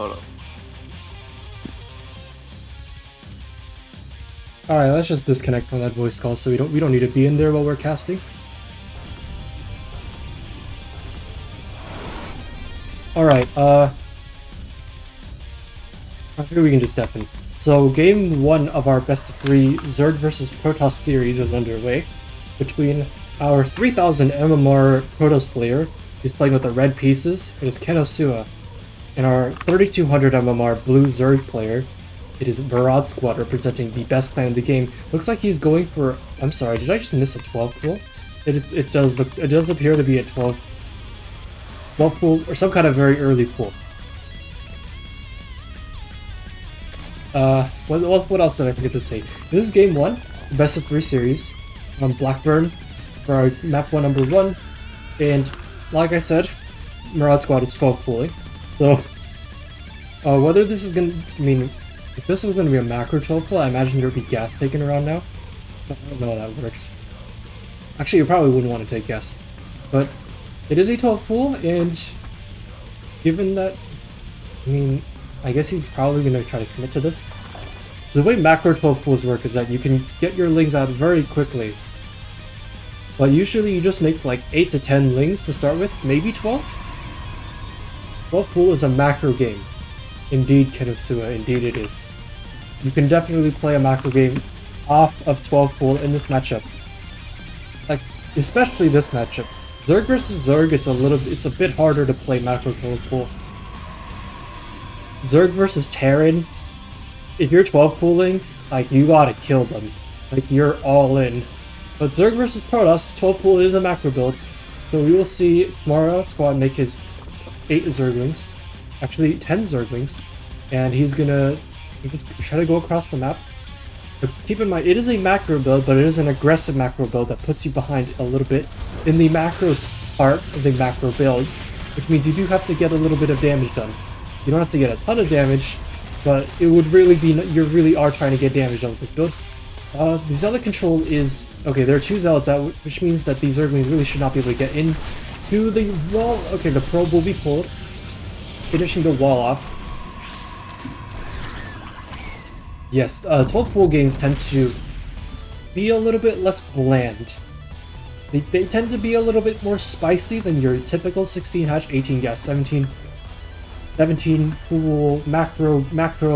Hold on. Alright, let's just disconnect from that voice call so we don't need to be in there while we're casting. Alright, here we can just step in. So game 1 of our best of 3 Zerg vs Protoss series is underway between our 3000 MMR Protoss player, who's playing with the red pieces, it is Kenosua, and our 3200 MMR Blue Zerg player, it is MaraudSquad, representing the best clan in the game. Looks like he's going for... I'm sorry, did I just miss a 12 pool? It does appear to be a 12 pool, or some kind of very early pool. What else did I forget to say? This is game 1, best of 3 series, on Blackburn, for our map 1 number 1, and like I said, MaraudSquad is 12 pooling. So, whether this is gonna... I mean, if this was gonna be a macro 12 pool, I imagine there'd be gas taken around now. But I don't know how that works. Actually, you probably wouldn't want to take gas. But it is a 12 pool, and given that... I mean, I guess he's probably gonna try to commit to this. So the way macro 12 pools work is that you can get your lings out very quickly. But usually you just make like 8 to 10 lings to start with, maybe 12? 12 pool is a macro game. Indeed, Kenosua, indeed it is. You can definitely play a macro game off of 12 pool in this matchup. Like, especially this matchup. Zerg versus Zerg, it's a bit harder to play macro 12 pool. Zerg versus Terran, if you're 12 pooling, like, you gotta kill them. Like, you're all in. But Zerg versus Protoss, 12 pool is a macro build, so we will see MaraudSquad make his 8 Zerglings, actually 10 Zerglings, and he's gonna just try to go across the map. But keep in mind, it is a macro build, but it is an aggressive macro build that puts you behind a little bit in the macro part of the macro build, which means you do have to get a little bit of damage done. You don't have to get a ton of damage, but it would really be, you really are trying to get damage on this build. The Zealot control is, okay, there are 2 Zealots out, which means that these Zerglings really should not be able to get in to the wall. Okay, the probe will be pulled, finishing the wall off. Yes, 12 pool games tend to be a little bit less bland. They tend to be a little bit more spicy than your typical 16 hatch, 18 gas, 17 pool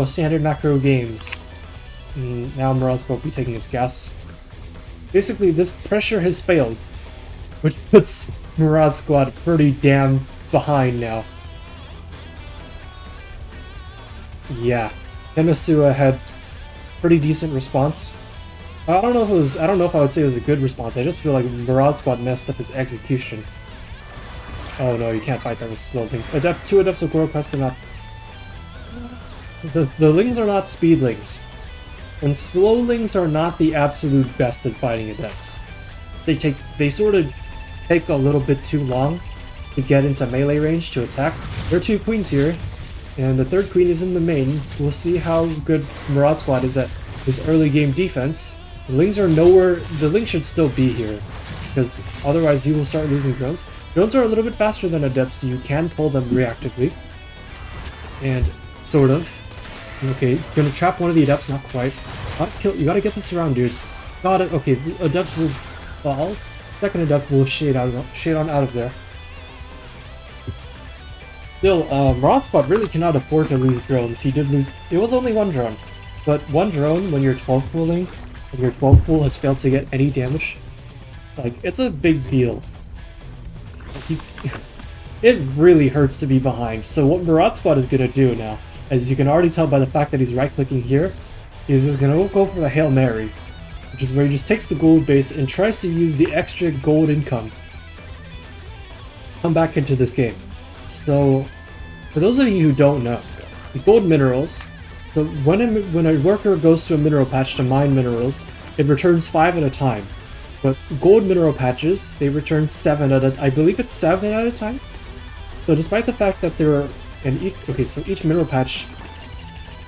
standard macro games. Now MaraudSquad will be taking its gas. Basically, this pressure has failed, which puts MaraudSquad pretty damn behind now. Yeah, Kenosua had pretty decent response. I don't know if I would say it was a good response. I just feel like MaraudSquad messed up his execution. Oh no, you can't fight that with slow things. 2 adepts will go across the map. The lings are not speedlings. And slowlings are not the absolute best at fighting adepts. They sort of take a little bit too long to get into melee range to attack. There are 2 queens here, and the 3rd queen is in the main. We'll see how good MaraudSquad is at his early game defense. The lings are nowhere. The lings should still be here, because otherwise you will start losing drones. Drones are a little bit faster than adepts, so you can pull them reactively. And sort of. Okay, gonna trap one of the adepts, not quite. You gotta get this around, dude. Got it. Okay, the adepts will fall. 2nd adept will shade on out of there. Still, MaraudSquad really cannot afford to lose drones. He did lose. It was only 1 drone, but 1 drone when you're 12 pooling, and your 12 pool has failed to get any damage, like, it's a big deal. It really hurts to be behind. So what MaraudSquad is gonna do now, as you can already tell by the fact that he's right-clicking here, he's gonna go for the Hail Mary, which is where he just takes the gold base and tries to use the extra gold income to come back into this game. So, for those of you who don't know, the gold minerals, so when a worker goes to a mineral patch to mine minerals, it returns 5 at a time. But gold mineral patches, they return 7 at a, I believe it's 7 at a time? So despite the fact that there are, so each mineral patch,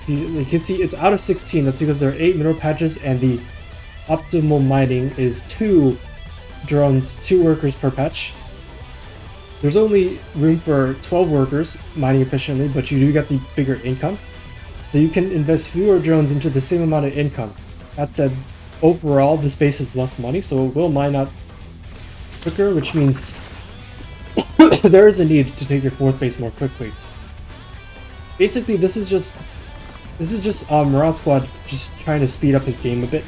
you can see it's out of 16, that's because there are 8 mineral patches, and the optimal mining is 2 drones, 2 workers per patch. There's only room for 12 workers mining efficiently, but you do get the bigger income. So you can invest fewer drones into the same amount of income. That said, overall, this base is less money, so it will mine out quicker, which means there is a need to take your 4th base more quickly. Basically, this is just MaraudSquad just trying to speed up his game a bit.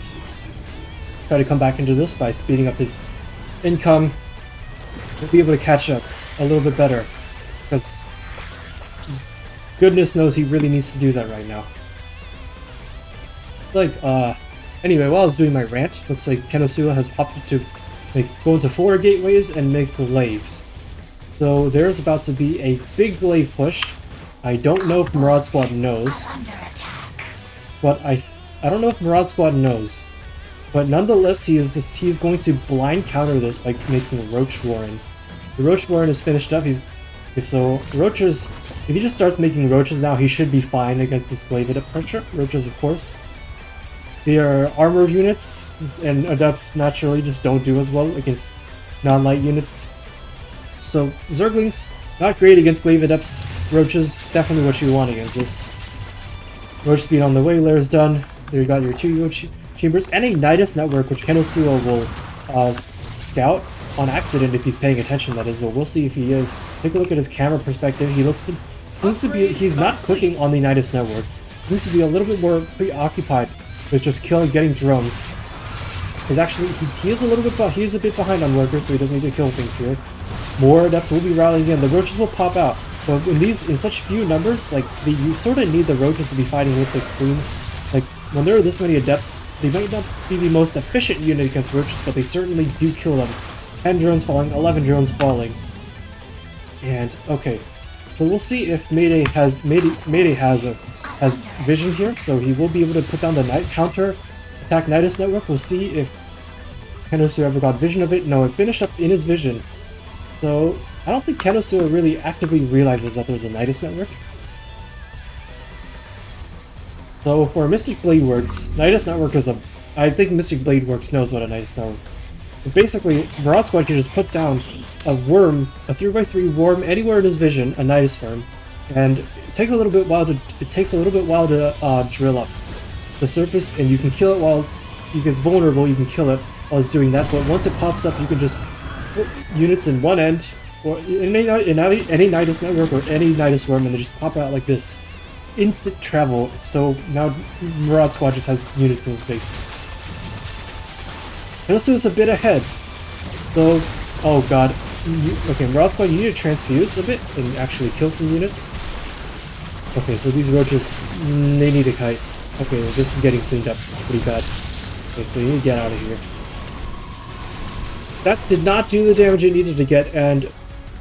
Try to come back into this by speeding up his income. He'll be able to catch up a little bit better, because goodness knows he really needs to do that right now. Anyway, while I was doing my rant, looks like Kenosua has opted to go into 4 gateways and make glaives. So there's about to be a big glaive push. I don't know if MaraudSquad knows, but I don't know if MaraudSquad knows. But nonetheless, he's going to blind counter this by making Roach Warren. The Roach Warren is finished up. So roaches. If he just starts making roaches now, he should be fine against this glaive adept pressure. Roaches, of course. Their armored units and adepts naturally just don't do as well against non-light units. So Zerglings, not great against glaive adepts. Roaches, definitely what you want against this. Roach speed on the way, layer is done. There you got your 2 chambers and a Nidus network, which Kenosua will scout on accident if he's paying attention, that is, but we'll see if he is. Take a look at his camera perspective. He's not clicking on the Nidus network. He seems to be a little bit more preoccupied with just getting drones. Because actually, he is a bit behind on workers, so he doesn't need to kill things here. More adepts will be rallying in. The roaches will pop out. But in such few numbers, you sort of need the roaches to be fighting with the queens. Like, when there are this many adepts, they might not be the most efficient unit against roaches, but they certainly do kill them. 10 drones falling, 11 drones falling. And, okay. So we'll see if Mayday has vision here, so he will be able to put down the counter attack Nidus network. We'll see if Kenosua ever got vision of it. No, it finished up in his vision. So I don't think Kenosua really actively realizes that there's a Nidus network. So for Mystic Blade Works, Nidus network is I think Mystic Blade Works knows what a Nidus network is. But basically, MaraudSquad can just put down a worm, a 3x3 worm anywhere in his vision, a Nidus worm, and it takes a little bit while to drill up the surface, and you can kill it while it's vulnerable. You can kill it while it's doing that. But once it pops up, you can just put units in one end, or in any Nidus network or any Nidus worm, and they just pop out like this. Instant travel. So now MaraudSquad just has units in space. Kenosua is a bit ahead. So, oh god. Okay, MaraudSquad, you need to transfuse a bit and actually kill some units. Okay, so these roaches, they need a kite. Okay, this is getting cleaned up pretty bad. Okay, so you need to get out of here. That did not do the damage it needed to get, and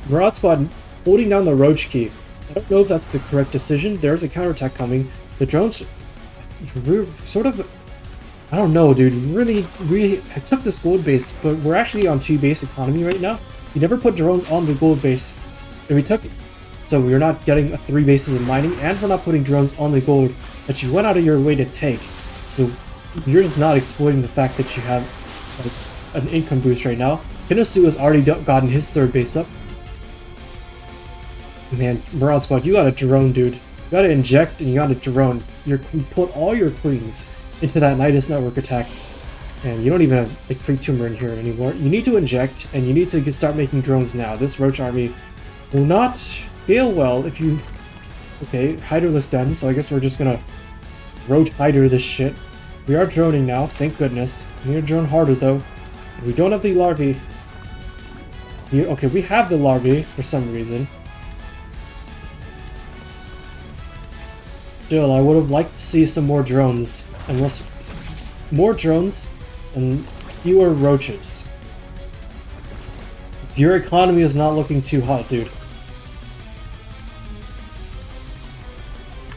MaraudSquad holding down the roach key. I don't know if that's the correct decision. There's a counterattack coming. The drones sort of... I don't know, dude. Really, I took this gold base, but we're actually on 2 base economy right now. You never put drones on the gold base, and we took it. So we're not getting 3 bases of mining, and we're not putting drones on the gold that you went out of your way to take. So you're just not exploiting the fact that you have an income boost right now. Kenosua has already gotten his 3rd base up. Man, MaraudSquad, you got a drone, dude. You gotta inject and you gotta drone. You put all your queens into that Nidus network attack, and you don't even have a free tumor in here anymore. You need to inject, and you need to start making drones now. This roach army will not scale well if you... Okay, Hyderless done, so I guess we're just gonna roach Hyder this shit. We are droning now, thank goodness. We need to drone harder though. We don't have the larvae. Okay, we have the larvae for some reason. Still, I would have liked to see some more drones. Unless more drones and fewer roaches. Your economy is not looking too hot, dude.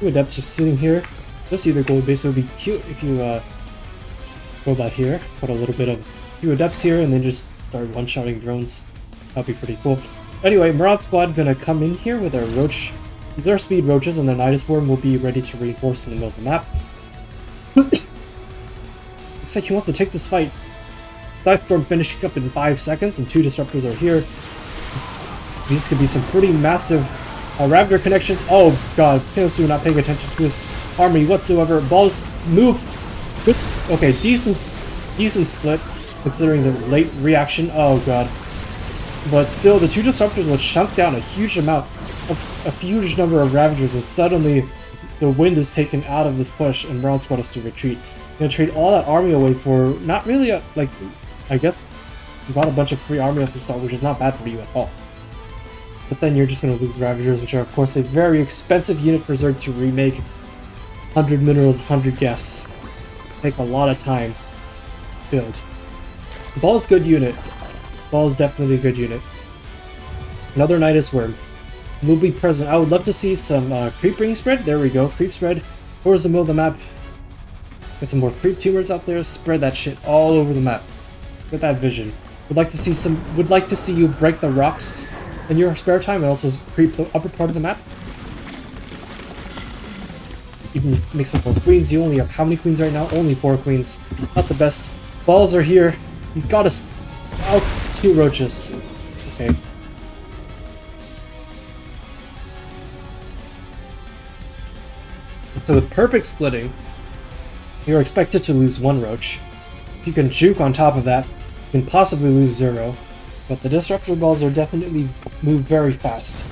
2 adepts just sitting here. Just see the gold base. It would be cute if you just go about here, put a little bit of 2 adepts here, and then just start one-shotting drones. That'd be pretty cool. Anyway, MaraudSquad gonna come in here with our roach. Their speed roaches and their Nidus worm will be ready to reinforce in the middle of the map. Looks like he wants to take this fight. Sidestorm finishing up in 5 seconds, and 2 disruptors are here. These could be some pretty massive Raptor connections. Oh god, Kenosua not paying attention to his army whatsoever. Balls move. Good. Okay, decent split considering the late reaction. Oh god. But still, the two disruptors will chunk down a huge amount, a huge number of Ravagers, and suddenly the wind is taken out of this push, and MaraudSquad has to retreat. You're gonna trade all that army away for not really a, like, I guess you got a bunch of free army at the start, which is not bad for you at all. But then you're just gonna lose Ravagers, which are of course a very expensive unit for Zerg to remake. 100 minerals, 100 gas. Take a lot of time. Build. Ball's good unit. Ball's definitely a good unit. Another Nidus Worm will be present. I would love to see some creep ring spread. There we go. Creep spread towards the middle of the map. Get some more creep tumors out there. Spread that shit all over the map. Get that vision. Would like to see you break the rocks in your spare time and also creep the upper part of the map. You can make some more queens. You only have how many queens right now? Only 4 queens. Not the best. Balls are here. You gotta out 2 roaches. Okay. So with perfect splitting, you're expected to lose 1 roach. If you can juke on top of that, you can possibly lose 0. But the disruptor balls are definitely move very fast.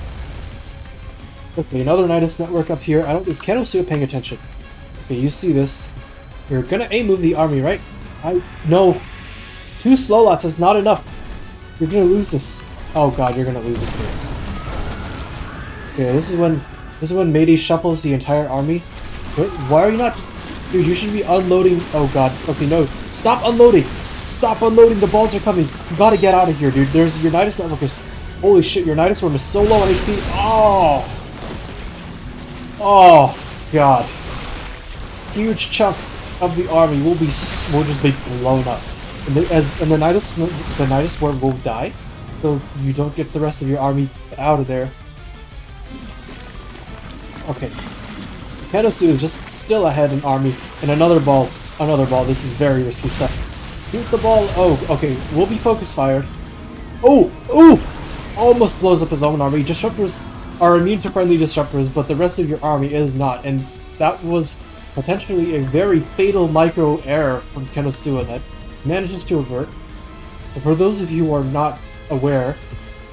Okay, another Nidus network up here. Is Kenosua paying attention? Okay, you see this. You're gonna A-move the army, right? No. 2 slow lots is not enough. You're gonna lose this. Oh god, you're gonna lose this place. Okay, this is when Matey shuffles the entire army. Why are you not just... Dude, you should be unloading... Oh god. Okay, no. Stop unloading! Stop unloading! The balls are coming! You gotta get out of here, dude. There's your Nidus network is... Holy shit, your Nidus Worm is so low on HP. Oh! Oh, god. Huge chunk of the army will just be blown up. And the Nidus Worm will die, so you don't get the rest of your army out of there. Okay. Kenosua is just still ahead in army. And another ball. This is very risky stuff. Shoot the ball. Oh, okay. Will be focus fired. Oh! Almost blows up his own army. Disruptors are immune to friendly disruptors, but the rest of your army is not. And that was potentially a very fatal micro error from Kenosua that manages to avert. But for those of you who are not aware,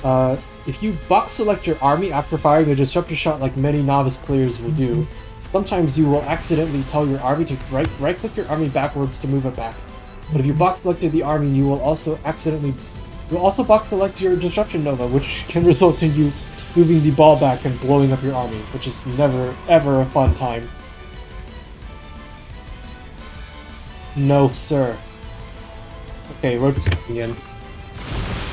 if you box select your army after firing a disruptor shot like many novice players will do, sometimes you will accidentally tell your army to right-click your army backwards to move it back. But if you box selected the army, you will also box select your disruption nova, which can result in you moving the ball back and blowing up your army, which is never ever a fun time. No, sir. Okay, roaches coming in.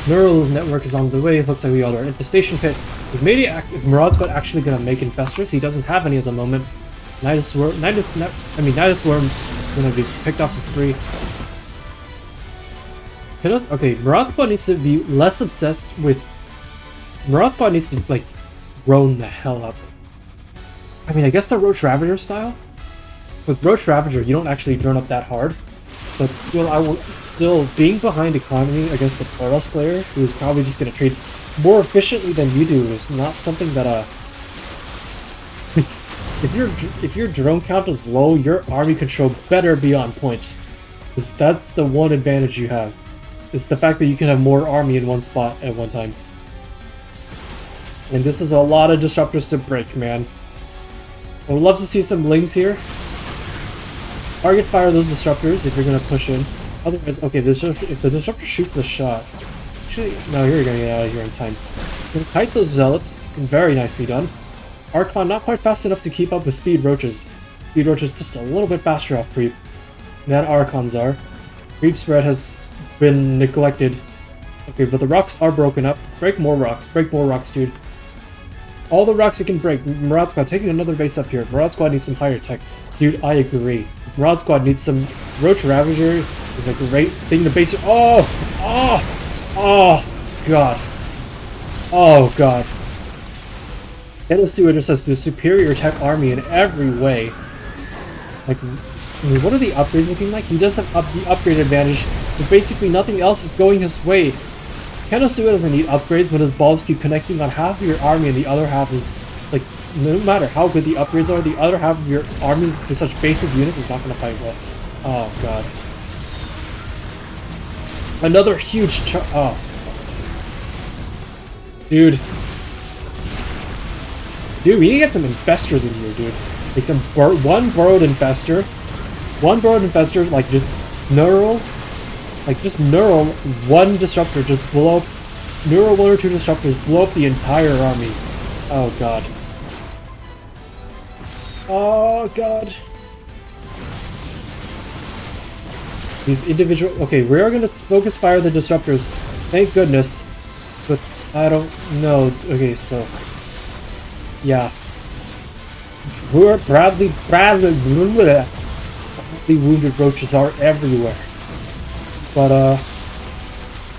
Neural network is on the way. Looks like we all are infestation pit. Is MaraudSquad actually gonna make infestors? He doesn't have any at the moment. Nidus Worm is gonna be picked off for free. Okay, MaraudSquad needs to be less obsessed with... MaraudSquad needs to, like, drone the hell up. I mean, I guess the Roach Ravager style? With Roach Ravager, you don't actually drone up that hard. But still, being behind economy against the Protoss player, who is probably just gonna trade more efficiently than you do, is not something that, if your drone count is low, your army control better be on point. Because that's the one advantage you have. It's the fact that you can have more army in one spot at one time. And this is a lot of disruptors to break, man. I would love to see some lings here. Target fire those disruptors if you're going to push in. Otherwise, okay, if the disruptor shoots the shot... Actually, no, you're going to get out of here in time. Kite those zealots. Very nicely done. Archon not quite fast enough to keep up with Speed Roaches. Speed Roaches just a little bit faster off creep than Archons are. Creep spread has been neglected. Okay, but the rocks are broken up. Break more rocks, dude. All the rocks you can break. MaraudSquad taking another base up here. MaraudSquad needs some higher tech. Dude, I agree. MaraudSquad needs some... Roach Ravager is a great thing to base... Oh! God. Oh, God. Kenosua just has the superior tech army in every way. Like, I mean, what are the upgrades looking like? He does have the upgrade advantage, but basically nothing else is going his way. Kenosua doesn't need upgrades when his balls keep connecting on half of your army and the other half is, like, no matter how good the upgrades are, the other half of your army with such basic units is not going to fight well. Oh, God. Another huge oh. Dude. Dude, we need to get some infestors in here, dude. Like some one burrowed infestor. One burrowed infestor, like just neural. Like just neural one disruptor, just blow up. Neural one or two disruptors, blow up the entire army. Oh god. Oh god. These individual. Okay, we are gonna focus fire the disruptors. Thank goodness. But I don't know. Okay, so. Yeah. We're badly wounded roaches are everywhere. But,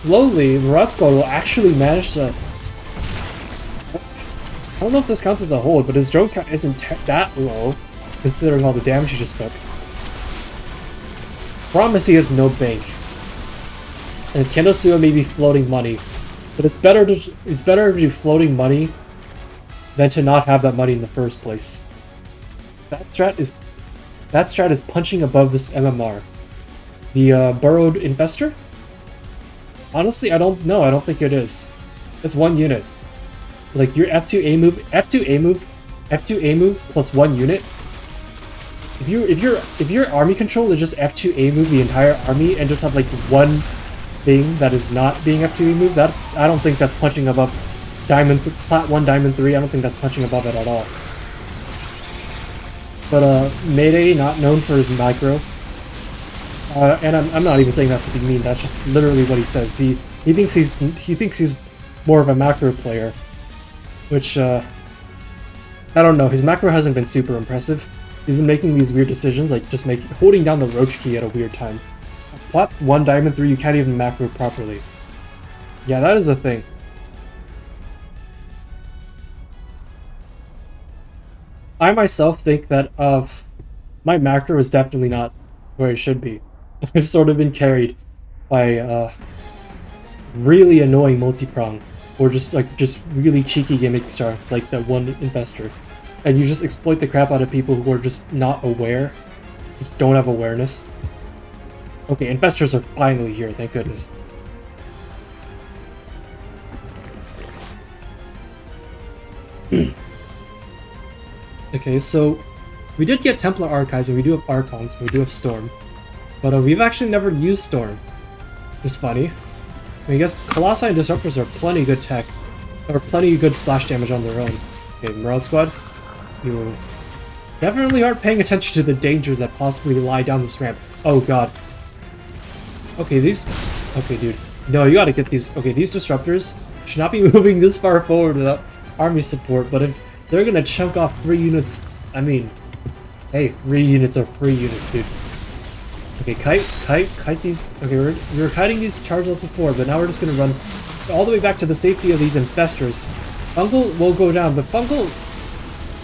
slowly, MaraudSquad will actually manage to... I don't know if this counts as a hold, but his drone count isn't that low, considering all the damage he just took. Promise he has no bank. And Kenosua may be floating money. But it's better to be floating money than to not have that money in the first place. That strat is punching above this MMR. The burrowed investor? Honestly, I don't know. I don't think it is. It's one unit. Like your F2A move plus one unit. If your army control is just F2A move the entire army and just have like one thing that is not being F2A move, that I don't think that's punching above Plat 1, Diamond 3, I don't think that's punching above it at all. But, Mayday, not known for his micro. And I'm not even saying that to be mean, that's just literally what he says. He thinks he's more of a macro player. Which, I don't know, his macro hasn't been super impressive. He's been making these weird decisions, like just holding down the roach key at a weird time. Plat 1, Diamond 3, you can't even macro properly. Yeah, that is a thing. I myself think that my macro is definitely not where it should be. I've sort of been carried by really annoying multi-prong, or just really cheeky gimmick starts like that one investor, and you just exploit the crap out of people who are just not aware, just don't have awareness. Okay, investors are finally here, thank goodness. Okay, so we did get Templar Archives, and we do have Archons, and we do have Storm. But we've actually never used Storm. It's funny. I guess Colossi and Disruptors are plenty good tech, or plenty good splash damage on their own. Okay, MaraudSquad, you definitely aren't paying attention to the dangers that possibly lie down this ramp. Oh god. Okay, okay, dude. No, you gotta get these... Okay, these Disruptors should not be moving this far forward without army support, but if they're gonna chunk off 3 units... I mean... Hey, 3 units are 3 units, dude. Okay, kite these... Okay, we were kiting these charges before, but now we're just gonna run all the way back to the safety of these infestors. Fungal will go down, but Fungal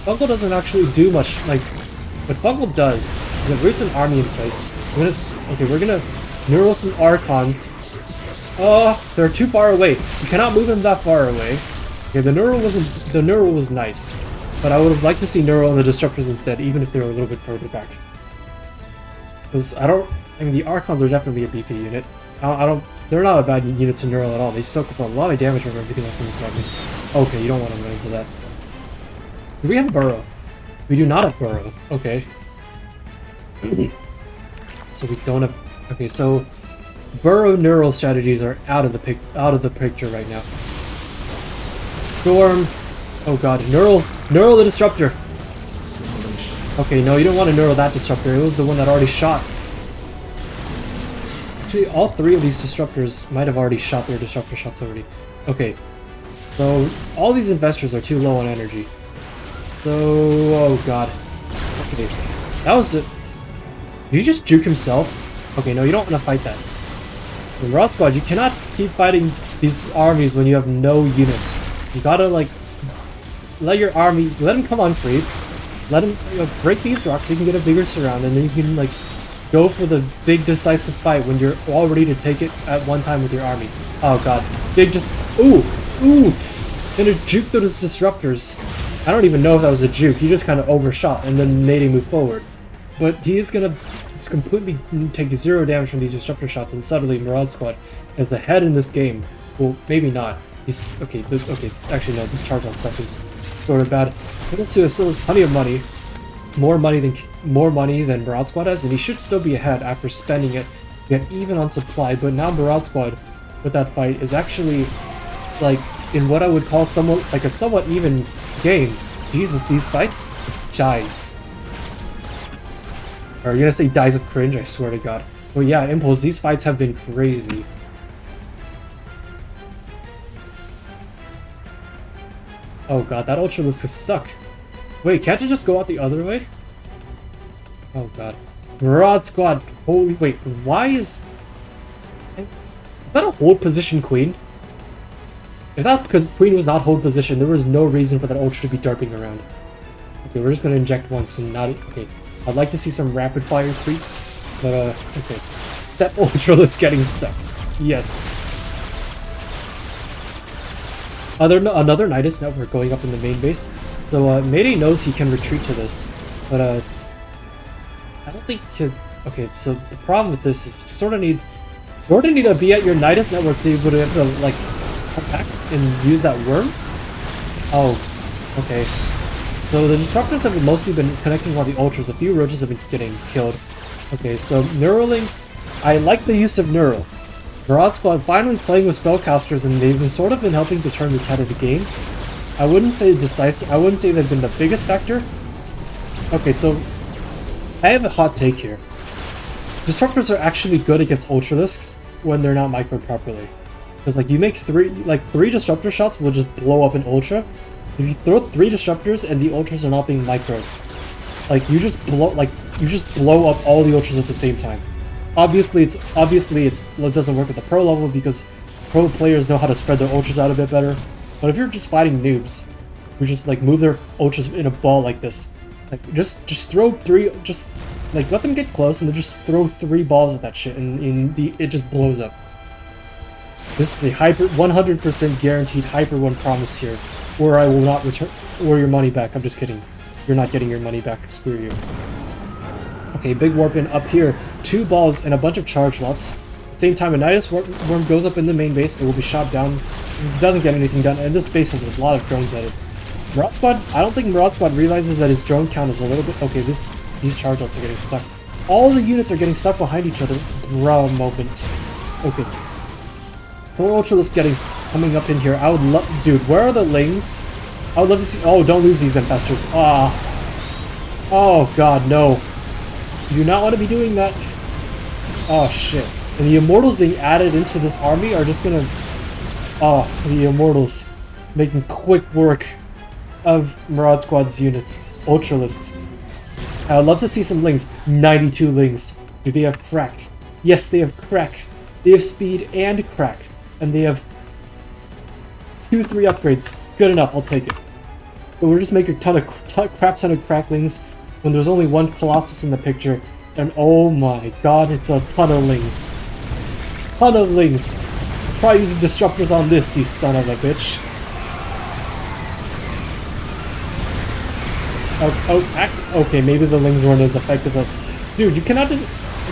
doesn't actually do much. Like, what Fungal does is it roots an army in place. We're gonna neural some Archons. Oh, they're too far away. You cannot move them that far away. Okay, the neural was nice, but I would have liked to see neural and the Disruptors instead, even if they were a little bit further back. Because I mean, the Archons are definitely a BP unit. They're not a bad unit to neural at all. They soak up a lot of damage from everything else in this army. Okay, you don't want to run into that. Do we have a Burrow? We do not have Burrow. Okay. So we don't have... Okay, so... Burrow neural strategies are out of the picture right now. Storm... Oh god, neural the Disruptor! Okay, no, you don't want to neural that Disruptor. It was the one that already shot. Actually, all 3 of these Disruptors might have already shot their Disruptor shots already. Okay, so all these investors are too low on energy. So, oh god. Okay, that was it. Did he just juke himself? Okay, no, you don't want to fight that. The MaraudSquad, you cannot keep fighting these armies when you have no units. You gotta, like, let your army, let him come on free. Let him break these rocks so you can get a bigger surround, and then you can, like, go for the big decisive fight when you're all ready to take it at one time with your army. Oh god. big just... Ooh! Ooh! And a juke those disruptors. I don't even know if that was a juke. He just kind of overshot and then made him move forward. But he is gonna just completely take 0 damage from these disruptor shots, and suddenly MaraudSquad is ahead in this game. Well, maybe not. He's okay. Okay, actually no. This charge on stuff is sort of bad. Kenosua still has plenty of money, more money than MaraudSquad has, and he should still be ahead after spending it to get even on supply. But now MaraudSquad with that fight is actually like in what I would call a somewhat even game. Jesus, these fights, dies. Or you're gonna say dies of cringe? I swear to God. Well, yeah, Impulse. These fights have been crazy. Oh god, that Ultralisk is stuck. Wait, can't it just go out the other way? Oh god. MaraudSquad. Holy wait, why is that a hold position queen? If that because queen was not hold position, there was no reason for that ultra to be derping around. Okay, we're just gonna inject once and not okay. I'd like to see some rapid fire creep, but okay. That Ultralisk getting stuck. Yes. Another Nidus network going up in the main base. So Mayday knows he can retreat to this, but I don't think he could. Okay, so the problem with this is you sort of need to be at your Nidus network to be able to like come back and use that worm. Oh, okay. So the disruptors have mostly been connecting while the ultras. A few roaches have been getting killed. Okay, so Neuraling, I like the use of Neural. MaraudSquad finally playing with spellcasters, and they've sort of been helping to turn the tide of the game. I wouldn't say decisive. I wouldn't say they've been the biggest factor. Okay, so I have a hot take here. Disruptors are actually good against Ultralisks when they're not microed properly. Because like you make three disruptor shots will just blow up an Ultra. So if you throw 3 disruptors and the Ultras are not being microed, like you just blow up all the Ultras at the same time. Obviously it doesn't work at the pro level because pro players know how to spread their ultras out a bit better. But if you're just fighting noobs, who just like move their ultras in a ball like this, like just throw 3, just like let them get close and then just throw 3 balls at that shit, and it just blows up. This is a 100% guaranteed Hyper 1 promise here, or I will not return, or your money back. I'm just kidding. You're not getting your money back. Screw you. Okay, big warp in up here. 2 balls and a bunch of charge lots. At the same time, a Nidus worm goes up in the main base. It will be shot down. It doesn't get anything done, and this base has a lot of drones at it. MaraudSquad, I don't think MaraudSquad realizes that his drone count is a little bit... Okay, these charge lots are getting stuck. All the units are getting stuck behind each other. Bro moment. Okay. More Ultralisk coming up in here. I would love... Dude, where are the Lings? I would love to see... Oh, don't lose these Infestors. Ah. Oh, God, no. You do not want to be doing that. Oh, shit. And the Immortals being added into this army are just gonna... Oh, the Immortals making quick work of MaraudSquad's units. Ultralisks. I would love to see some Lings. 92 Lings. Do they have crack? Yes, they have crack. They have speed and crack. And they have 2-3 upgrades. Good enough, I'll take it. So we're just making a crap ton of cracklings when there's only 1 Colossus in the picture. And oh my god, it's a ton of Lings. Ton of Lings. Try using disruptors on this, you son of a bitch. Okay, maybe the Lings weren't as effective as... Dude, you cannot just...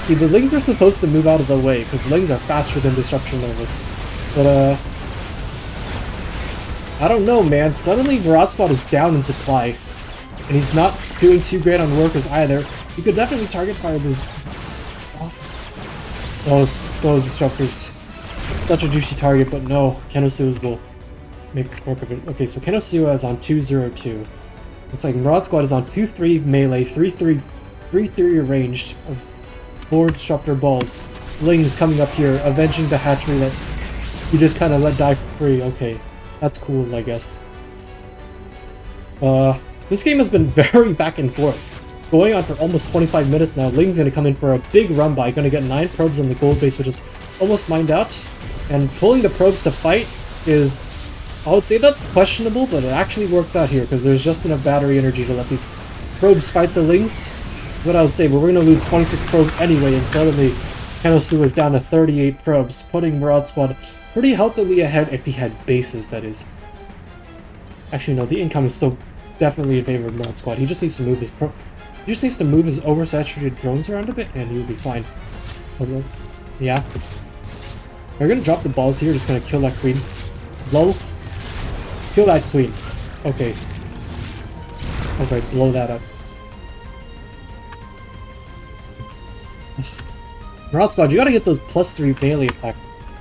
Okay, the Lings are supposed to move out of the way, because Lings are faster than Disruption Novas. But, I don't know, man. Suddenly, MaraudSquad is down in supply. And he's not doing too great on workers either. You could definitely target fire those Disruptors. Such a juicy target, but no. Kenosua will make work of it. Okay, so Kenosua is on 202. It's like MaraudSquad is on 2-3 melee, 3-3 ranged, 4 disruptor balls. Ling is coming up here, avenging the hatchery that you just kind of let die for free. Okay, that's cool, I guess. This game has been very back and forth. Going on for almost 25 minutes now. Ling's gonna come in for a big run by, gonna get 9 probes on the gold base, which is almost mined out. And pulling the probes to fight is... I would say that's questionable, but it actually works out here, because there's just enough battery energy to let these probes fight the Lings. What I would say, but we're going to lose 26 probes anyway, and suddenly Kenosua is down to 38 probes, putting MaraudSquad pretty healthily ahead if he had bases, that is. Actually, no, the income is still definitely in favor of MaraudSquad. He just needs to move his he just needs to move his oversaturated drones around a bit, and he'll be fine. Yeah. They're gonna drop the balls here, just gonna kill that queen. Lol. Kill that queen. Okay. Okay, blow that up. MaraudSquad, you gotta get those +3 melee attack.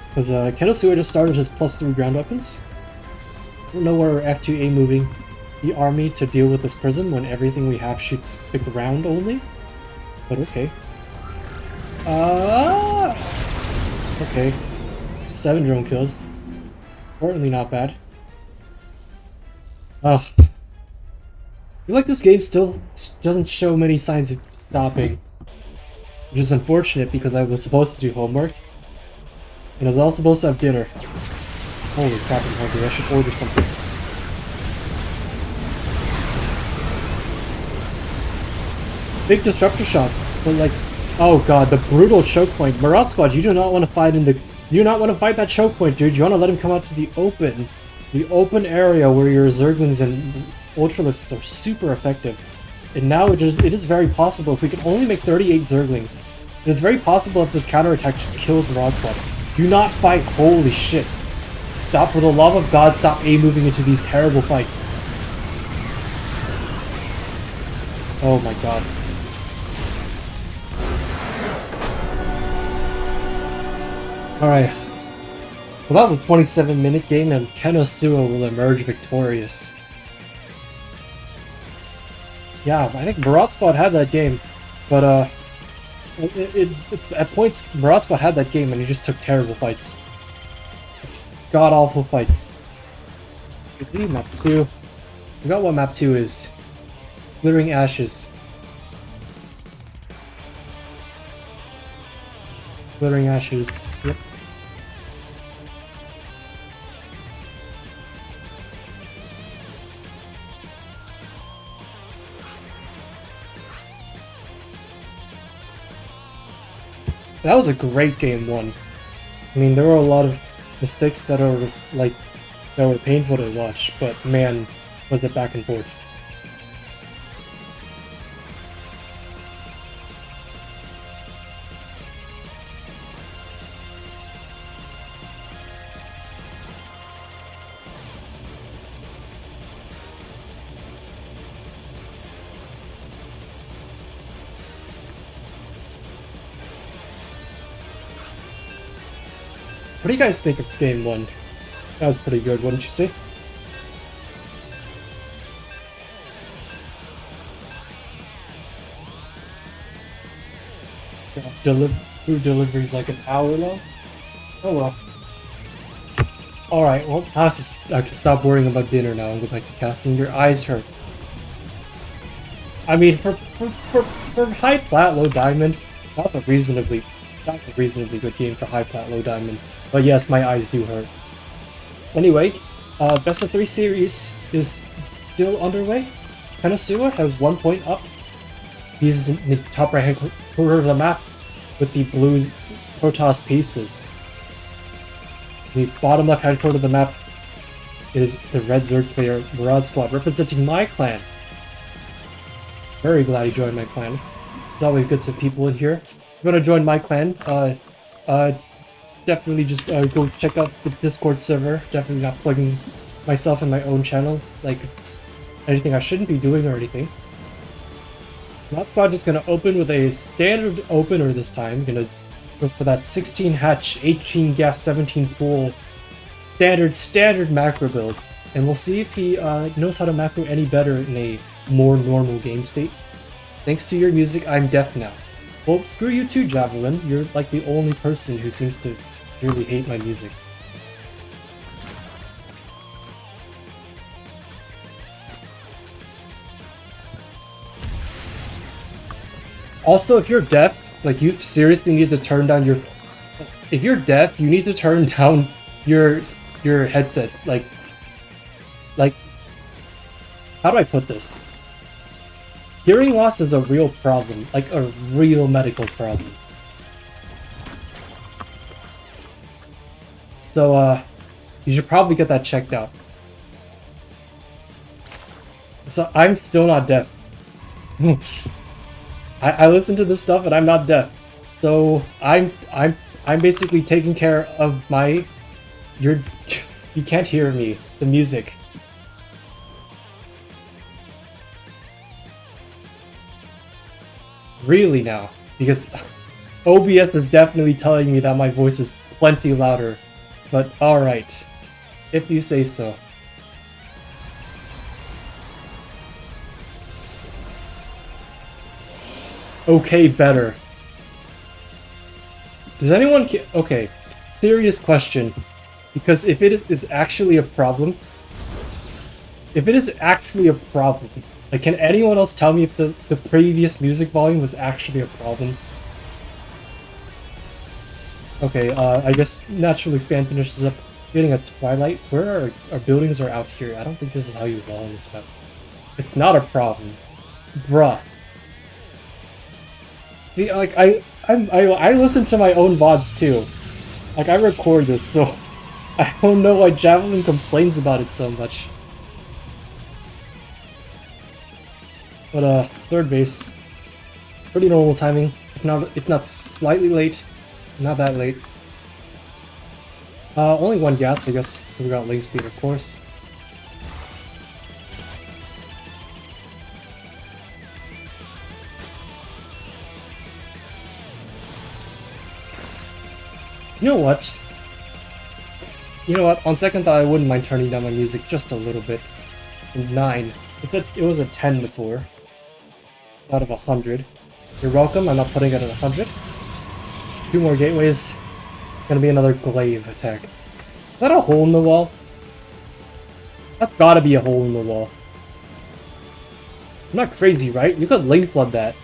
Because Kenosua just started his +3 ground weapons. I don't know where we're F2A moving the army to deal with this prism when everything we have shoots the ground only. But okay. Okay. 7 drone kills. Certainly not bad. Ugh. I feel like this game still doesn't show many signs of stopping. Which is unfortunate because I was supposed to do homework. And I was also supposed to have dinner. Holy crap, I'm hungry. I should order something. Big disruptor shots, but like, oh god, the brutal choke point. MaraudSquad, you do not want to fight in the. You do not want to fight that choke point, dude. You want to let him come out to the open area where your Zerglings and Ultralisks are super effective. And now it is very possible if we can only make 38 Zerglings. It is very possible if this counterattack just kills MaraudSquad. Do not fight. Holy shit! Stop, for the love of God! Stop moving into these terrible fights. Oh my god. Alright. Well, that was a 27-minute game, and Kenosua will emerge victorious. Yeah, I think MaraudSquad had that game, but at points, MaraudSquad had that game, and he just took terrible fights. Just god-awful fights. Map 2. I forgot what map 2 is. Glittering Ashes. Glittering Ashes, yep. That was a great game 1. I mean, there were a lot of mistakes that were painful to watch, but man, was it back and forth. What do you guys think of game 1? That was pretty good, wouldn't you say? Food delivery's like an hour long? Oh well. Alright, well, I can stop worrying about dinner now and go back to casting. Your eyes hurt. I mean, for high plat, low diamond, that's a reasonably good game for high plat, low diamond. But yes, my eyes do hurt. Anyway, best of 3 series is still underway. Kenosua has 1 point up. He's in the top right hand corner of the map with the blue Protoss pieces. The bottom left hand corner of the map is the red Zerg player MaraudSquad, representing my clan. Very glad he joined my clan. There's always good some people in here. If you want to join my clan, definitely just go check out the Discord server. Definitely not plugging myself in my own channel like it's anything I shouldn't be doing or anything. MaraudSquad is going to open with a standard opener this time. Going to go for that 16 hatch, 18 gas, 17 pool standard macro build. And we'll see if he knows how to macro any better in a more normal game state. Thanks to your music, I'm deaf now. Well, screw you too, Javelin. You're like the only person who seems to really hate my music. Also, if you're deaf, like, you seriously need to turn down your... If you're deaf, you need to turn down your headset. Like, how do I put this? Hearing loss is a real problem, like a real medical problem. So So, you should probably get that checked out. So, I'm still not deaf. I listen to this stuff and I'm not deaf. So, I'm basically taking care of my... You can't hear me. The music. Really now, because OBS is definitely telling me that my voice is plenty louder, but alright, if you say so. Okay, better. Does anyone okay, serious question, because if it is actually a problem, like, can anyone else tell me if the previous music volume was actually a problem? Okay, I guess Natural Expand finishes up getting a Twilight. Where our buildings are out here. I don't think this is how you wall on this map. It's not a problem. Bruh. See, like, I listen to my own VODs too. Like, I record this, so I don't know why Javelin complains about it so much. But third base, pretty normal timing. If not slightly late, not that late. Only one gas, I guess. So we got lane speed, of course. You know what? On second thought, I wouldn't mind turning down my music just a little bit. 9. It was a 10 before. Out of 100. You're welcome, I'm not putting it at 100. 2 more gateways. Gonna be another glaive attack. Is that a hole in the wall? That's gotta be a hole in the wall. I'm not crazy, right? You could lane flood that.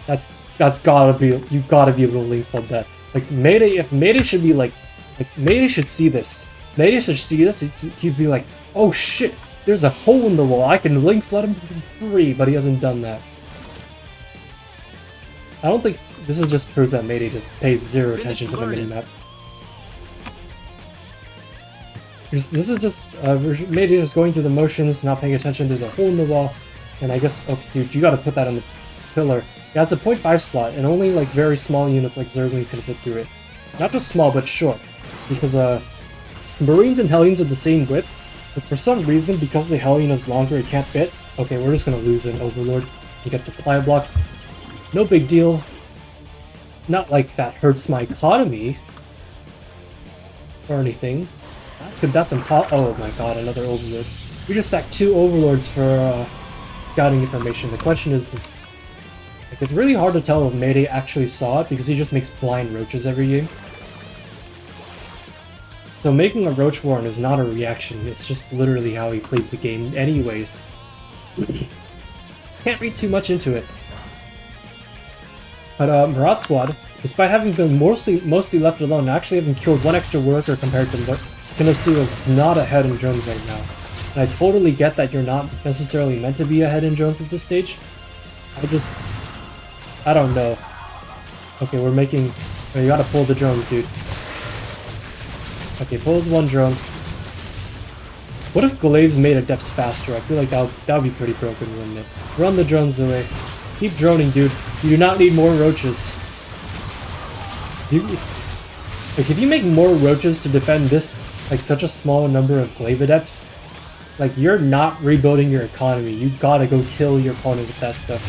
That's gotta be, you gotta be able to lane flood that. Like, Mayday, if Mayday should be like Mayday should see this. Mayday should see this, he'd be like, oh shit! There's a hole in the wall, I can link flood him for free, but he hasn't done that. I don't think this is just proof that Mayday just pays zero attention to the minimap. This is just Mayday just going through the motions, not paying attention. There's a hole in the wall, and I guess, oh dude, you gotta put that on the pillar. Yeah, it's a 0.5 slot, and only like very small units like Zergling can fit through it. Not just small, but short, because Marines and Hellions are the same width. But for some reason, because the Hellion is longer, it can't fit. Okay, we're just gonna lose an Overlord. He gets a supply block. No big deal. Not like that hurts my economy. Or anything. That's impossible. Oh my god, another Overlord. We just sacked 2 Overlords for scouting information. The question is this. Like, it's really hard to tell if Mayday actually saw it, because he just makes blind roaches every game. So making a Roach Warren is not a reaction, it's just literally how he played the game anyways. Can't read too much into it. But MaraudSquad, despite having been mostly left alone, actually having killed 1 extra worker compared to Kenosua, is not ahead in drones right now. And I totally get that you're not necessarily meant to be ahead in drones at this stage. I don't know. Okay, we're making... Oh, you gotta pull the drones, dude. Okay, pulls 1 drone. What if glaives made adepts faster? I feel like that would be pretty broken, wouldn't it? Run the drones away. Keep droning, dude. You do not need more roaches. Like, if you make more roaches to defend this, like, such a small number of glaive adepts, like, you're not rebuilding your economy. You gotta go kill your opponent with that stuff.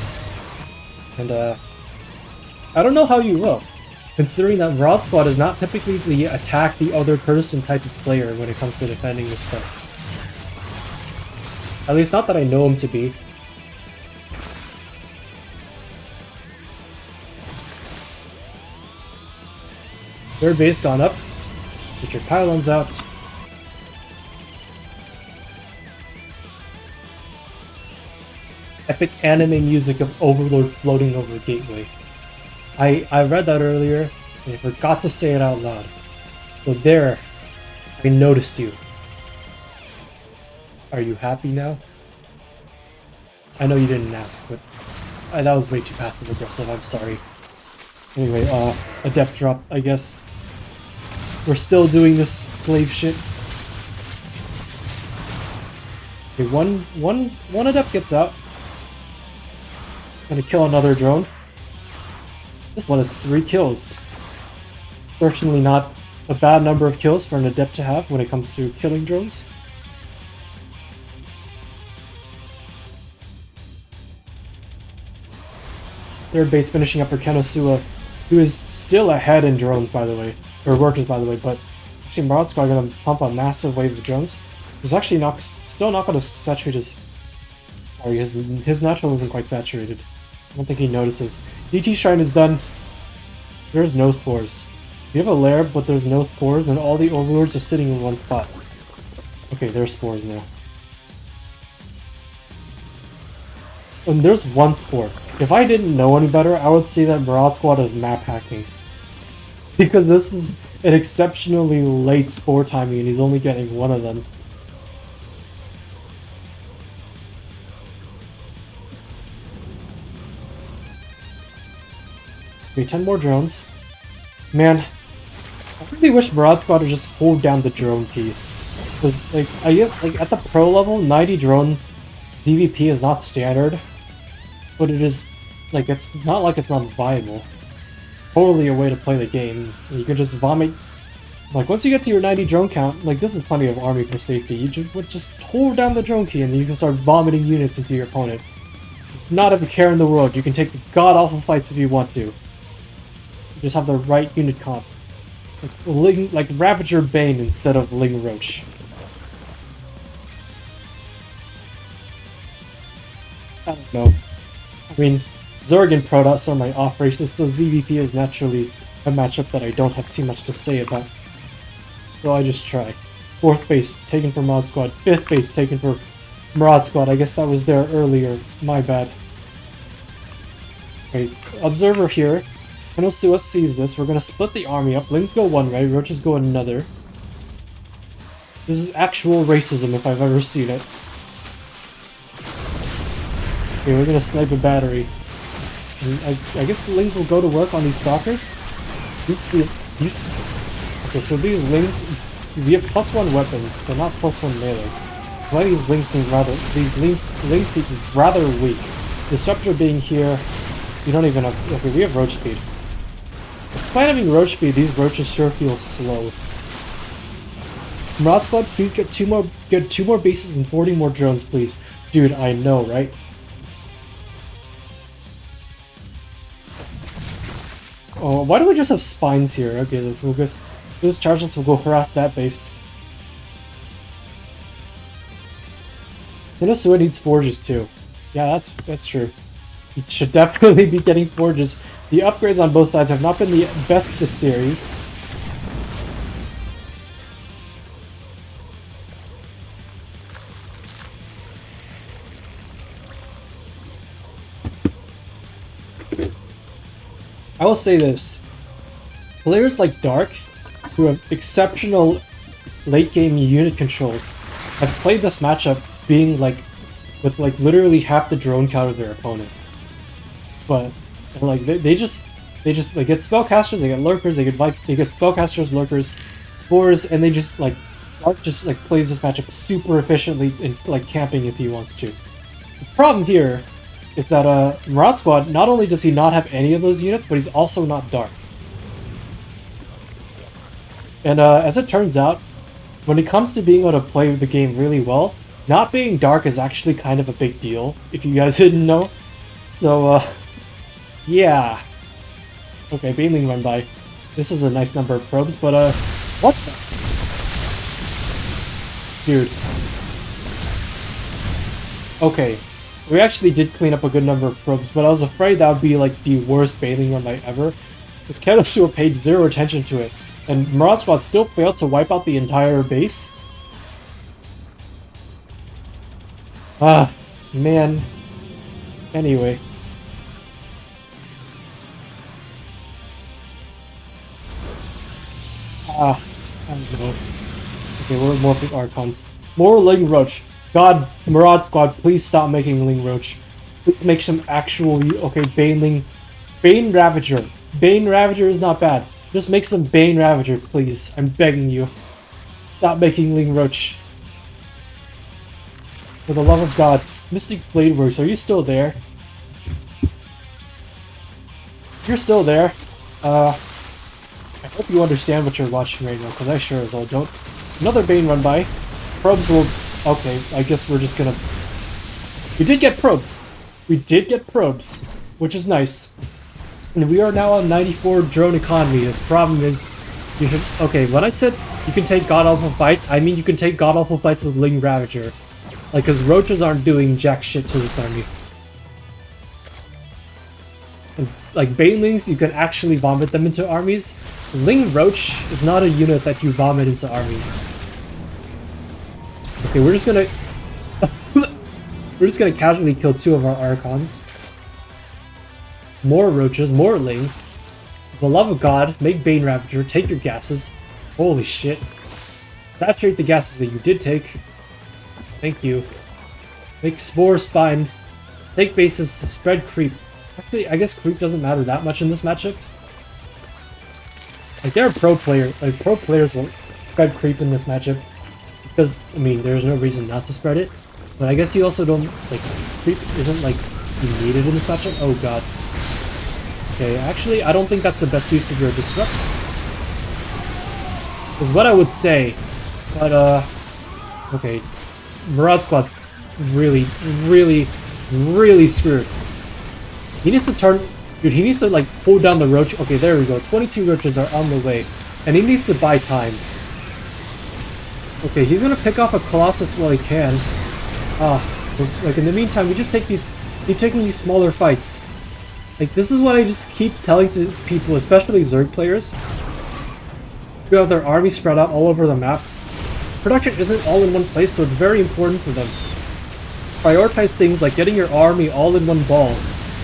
And, I don't know how you will. Considering that MaraudSquad is not typically the attack the other person type of player when it comes to defending this stuff. At least not that I know him to be. Third base gone up. Get your pylons out. Epic anime music of Overlord floating over Gateway. I read that earlier, and I forgot to say it out loud. So there, I noticed you. Are you happy now? I know you didn't ask, but that was way too passive-aggressive, I'm sorry. Anyway, Adept drop, I guess. We're still doing this slave shit. Okay, one adept gets out. Gonna kill another drone. This one has 3 kills. Fortunately not a bad number of kills for an adept to have when it comes to killing drones. Third base finishing up for Kenosua, who is still ahead in drones, by the way. Or workers, by the way, but actually MaraudSquad gonna pump a massive wave of drones. He's actually still not gonna saturate his... Sorry, his natural isn't quite saturated. I don't think he notices. DT Shrine is done. There's no spores. You have a lair, but there's no spores, and all the overlords are sitting in one spot. Okay, there's spores now. And there's one spore. If I didn't know any better, I would say that MaraudSquad is map hacking. Because this is an exceptionally late spore timing, and he's only getting one of them. Okay, 10 more drones. Man, I really wish MaraudSquad would just hold down the drone key. Because, like, I guess, like, at the pro level, 90 drone DVP is not standard. But it is, like, it's not like it's not viable. It's totally a way to play the game. You can just vomit. Like, once you get to your 90 drone count, like, this is plenty of army for safety. You just hold down the drone key and then you can start vomiting units into your opponent. It's not a care in the world. You can take the god-awful fights if you want to. You just have the right unit comp. Like Ravager Bane instead of Ling Roach. I don't know. I mean, Zerg and Protoss are my off races, so ZVP is naturally a matchup that I don't have too much to say about. So I just try. 4th base taken for MaraudSquad, 5th base taken for MaraudSquad. I guess that was there earlier. My bad. Okay, Observer here. Kenosua sees this. We're gonna split the army up. Lings go one way, Roaches go another. This is actual racism if I've ever seen it. Okay, we're gonna snipe a battery. And I guess the Lings will go to work on these stalkers. Okay, so these Lings, we have +1 weapons, but not +1 melee. Why these Lings seem Lings seem rather weak. Disruptor being here, we don't even have. Okay, we have roach speed. Despite having roach speed, these roaches sure feel slow. MaraudSquad, please get two more bases and 40 more drones, please. Dude, I know, right? Oh, why do we just have spines here? Okay, this chargelets will go harass that base. Kenosua needs forges too. Yeah, that's true. He should definitely be getting forges. The upgrades on both sides have not been the best this series. I will say this. Players like Dark, who have exceptional late game unit control, have played this matchup being like with like literally half the drone count of their opponent. But like they just like get spellcasters, they get lurkers, they get spellcasters, lurkers, spores, and they just like Dark just like plays this matchup super efficiently and like camping if he wants to. The problem here is that MaraudSquad, not only does he not have any of those units, but he's also not Dark. And as it turns out, when it comes to being able to play the game really well, not being Dark is actually kind of a big deal, if you guys didn't know. So, yeah. Okay, Baneling run by. This is a nice number of probes, but what the? Dude. Okay. We actually did clean up a good number of probes, but I was afraid that would be like the worst Baneling run by ever. Because Kenosua paid zero attention to it, and MaraudSquad still failed to wipe out the entire base. Ah, man. Anyway. I don't know. Okay, we're morphing Archons. More Ling Roach. God, MaraudSquad, please stop making Ling Roach. Please make some actual... Okay, Baneling. Bane Ravager. Bane Ravager is not bad. Just make some Bane Ravager, please. I'm begging you. Stop making Ling Roach. For the love of God. Mystic Blade Works, are you still there? You're still there. I hope you understand what you're watching right now, because I sure as hell don't. Another Bane run by. Probes will... Okay, I guess we're just gonna... We did get probes! We did get probes, which is nice. And we are now on 94 drone economy. The problem is, you should... Okay, when I said you can take god-awful fights, I mean you can take god-awful fights with Ling Ravager. Like, because roaches aren't doing jack shit to this army. And, like, banelings, you can actually vomit them into armies. Ling Roach is not a unit that you vomit into armies. Okay, we're just gonna... we're just gonna casually kill 2 of our Archons. More roaches, more lings. For the love of God, make Bane Ravager, take your gases. Holy shit. Saturate the gases that you did take. Thank you. Make Spore Spine. Take bases, spread creep. Actually, I guess creep doesn't matter that much in this matchup. Like, there are pro players will spread creep in this matchup. Because, I mean, there's no reason not to spread it. But I guess you also don't, like, creep isn't, like, needed in this matchup. Oh god. Okay, actually, I don't think that's the best use of your Disrupt. Is what I would say. But, okay. MaraudSquad's really, really, really screwed. He needs to turn... Dude, he needs to, like, hold down the roach. Okay, there we go. 22 roaches are on the way. And he needs to buy time. Okay, he's gonna pick off a Colossus while he can. Like, in the meantime, we just keep taking these smaller fights. Like, this is what I just keep telling to people, especially Zerg players, who have their army spread out all over the map. Production isn't all in one place, so it's very important for them. Prioritize things like getting your army all in one ball,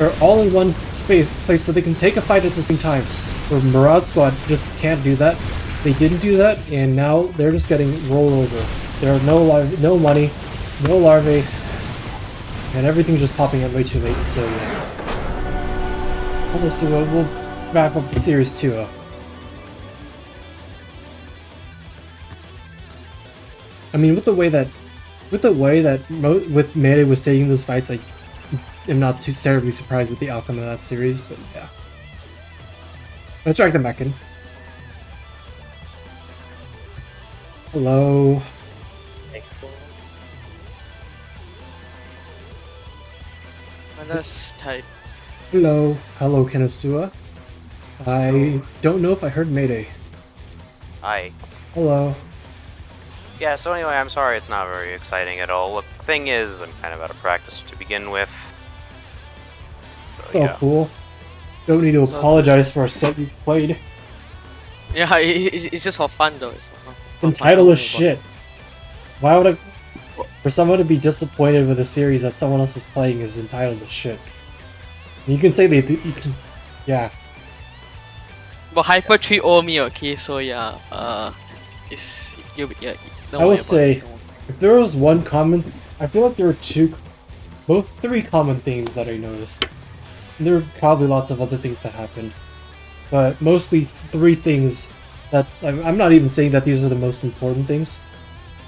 or all in one place so they can take a fight at the same time. Where MaraudSquad just can't do that. They didn't do that, and now they're just getting rolled over. There are no money, no larvae, and everything's just popping up way too late, so yeah. Obviously, we'll wrap up the series too. I mean, with Mayday was taking those fights, I am not too terribly surprised with the outcome of that series, but yeah. Let's drag them back in. Hello. Let's type. Hello. Hello, Kenosua. I don't know if I heard Mayday. Hi. Hello. Yeah, so anyway, I'm sorry it's not very exciting at all. Look, the thing is, I'm kind of out of practice to begin with. So, So cool. Don't need to apologize for a set you played. Yeah, it's just for fun though. It's Entitled as shit. Why would I... For someone to be disappointed with a series that someone else is playing is entitled as shit. You can say you can... Yeah. But Hyper 3 owe me, okay, so yeah, it's... Yeah, I will say, if there was one common... I feel like there are three common themes that I noticed. And there are probably lots of other things that happened. But mostly 3 things that... I'm not even saying that these are the most important things.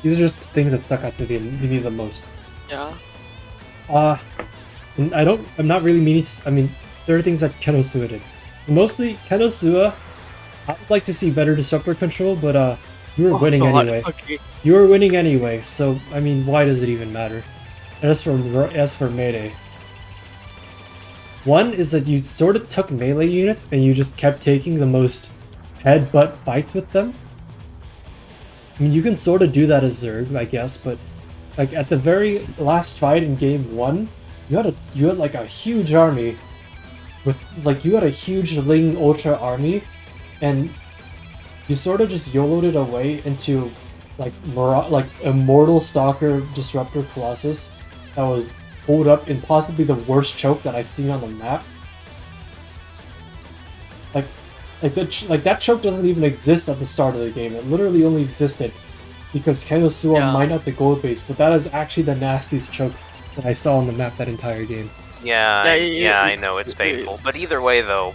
These are just things that stuck out to me the most. Yeah. And I'm not really meaning to... I mean, there are things that Kenosua did. Mostly, Kenosua, I would like to see better disruptor control, but you were winning anyway. Okay. You were winning anyway, so, I mean, why does it even matter? And as for Mayday, one is that you sort of took melee units and you just kept taking the most headbutt fights with them. I mean, you can sort of do that as Zerg, I guess, but like at the very last fight in game 1, you had like a huge army with you had a huge Ling Ultra army, and you sort of just YOLO'd it away into like Immortal Stalker Disruptor Colossus that was pulled up in possibly the worst choke that I've seen on the map. That choke doesn't even exist at the start of the game. It literally only existed because Kenosua mined out the gold base, but that is actually the nastiest choke that I saw on the map that entire game. Yeah, I know, it's painful. But either way, though,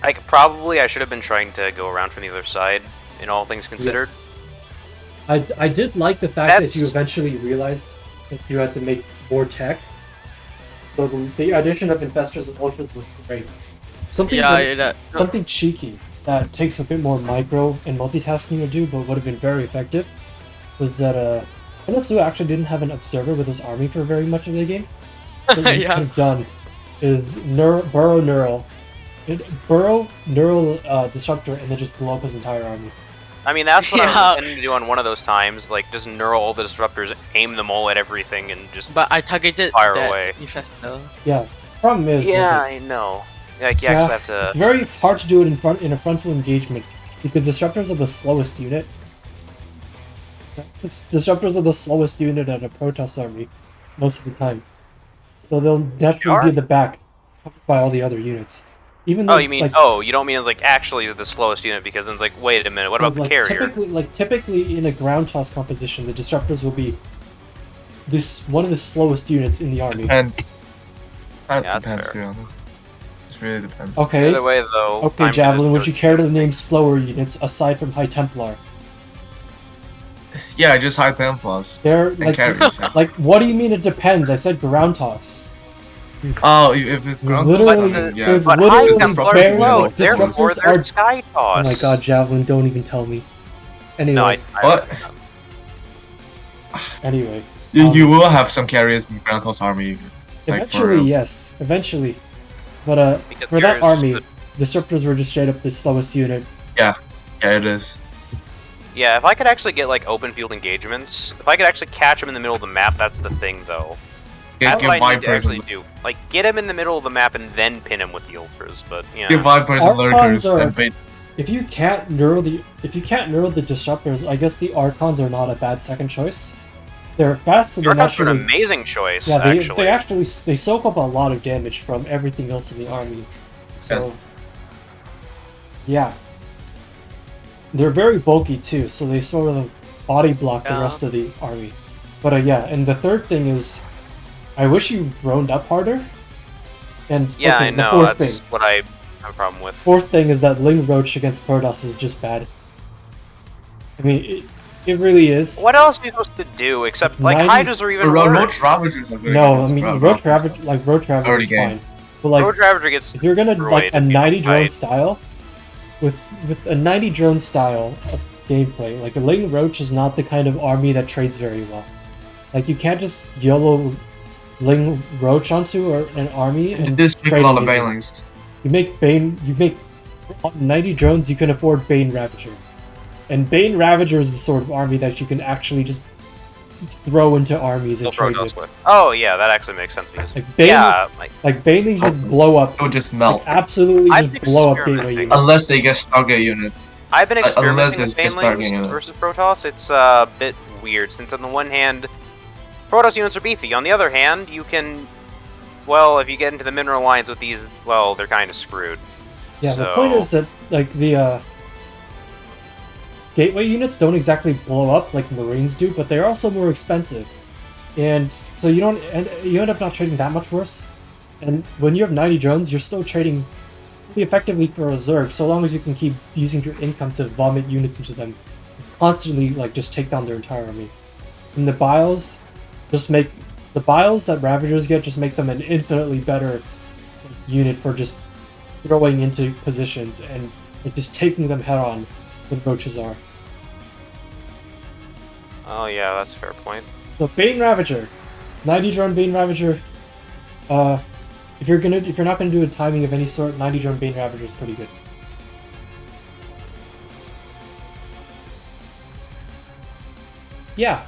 Like, probably I should have been trying to go around from the other side, in all things considered. Yes. I did like the fact that you That's- eventually realized that you had to make more tech. So the addition of Infestors and Ultras was great. Something something cheeky that takes a bit more micro and multitasking to do, but would have been very effective, was that Kenosua actually didn't have an observer with his army for very much of the game. So what you could have done is burrow neural disruptor and then just blow up his entire army. I mean, that's what I was intending to do on one of those times, like, just neural all the disruptors, aim them all at everything, and just But I targeted fire that away. Yeah, the problem is Yeah, I know. Like, you actually have to... it's very hard to do it in a frontal engagement because disruptors are the slowest unit. Disruptors are the slowest unit at a Protoss army most of the time, so they'll naturally be in the back, covered by all the other units. Even though, Oh, you mean, you don't mean it's, like, actually the slowest unit, because then it's like, wait a minute, what about the carrier? Typically in a ground toss composition, the disruptors will be one of the slowest units in the army. And that Yeah, depends that's too. On it really depends. Okay. Either way, though... Okay, Javelin, would you care to name slower units aside from High Templar? Yeah, just high Templars. They're And carriers. Yeah. like, what do you mean it depends? I said ground toss. Oh, if it's ground Literally, toss, yeah. there's But literally high Templar very float, like therefore disruptors they're are. sky toss. Oh my god, Javelin! Don't even tell me. Anyway, No, What? anyway. You will have some carriers in ground toss army. Like, Eventually, yes. Eventually, but Because for that there's army, the- disruptors were just straight up the slowest unit. Yeah, it is. Yeah, if I could actually get, like, open field engagements, if I could actually catch them in the middle of the map, that's the thing, though. That's Give what I need to Vipers actually and do. Like, get him in the middle of the map and then pin him with the ultras, but, yeah. give Vipers and Archons lurkers are- and bait. If you can't neural the disruptors, I guess the Archons are not a bad second choice. They're fast, so Your they're are an naturally. amazing choice, Yeah, actually. they actually they soak up a lot of damage from everything else in the army. So, Yes. yeah, they're very bulky too, so they sort of body block the Yeah. rest of the army. But yeah, and the third thing is, I wish you droned up harder. And Yeah, okay, I the know, fourth that's thing. what I have a problem with. Fourth thing is that Ling Roach against Protoss is just bad. I mean, it really is. What else are you supposed to do, except, like, 90 Hydras are even Roach worse. Ravagers are good. No, I against mean Roach Roach Ravagers. Ravage Early is game. fine. But like, Roach Ravager gets if you're gonna like a destroyed if you 90 drone fight. style, with a 90 drone style of gameplay, like a Ling Roach is not the kind of army that trades very well. Like you can't just YOLO Ling Roach onto an army And and just make a trade lot of easy. banelings. You make 90 drones, you can afford Bane Ravager. And Bane Ravager is the sort of army that you can actually just throw into armies and Still trade Protoss with. with. Oh, yeah, that actually makes sense, because, Like Bane, yeah, like, like Banelings just blow up. It would just melt. Like, absolutely I've just blow up Gateway experimented. units. Unless they get Stargate unit. I've been unless experimenting there's with just Stargate Banelings unit. versus Protoss. It's a bit weird, since on the one hand, Protoss units are beefy. On the other hand, you can, well, if you get into the mineral lines with these, well, they're kind of screwed. Yeah, the So- point is that like the Gateway units don't exactly blow up like Marines do, but they're also more expensive, and so you end up not trading that much worse. And when you have 90 drones, you're still trading pretty effectively for a Zerg, so long as you can keep using your income to vomit units into them, constantly like just take down their entire army. And the biles that Ravagers get just make them an infinitely better unit for just throwing into positions and like, just taking them head on than Roaches are. Oh, yeah, that's a fair point. So Bane Ravager, 90 drone Bane Ravager. If you're not gonna do a timing of any sort, 90 drone Bane Ravager is pretty good. Yeah,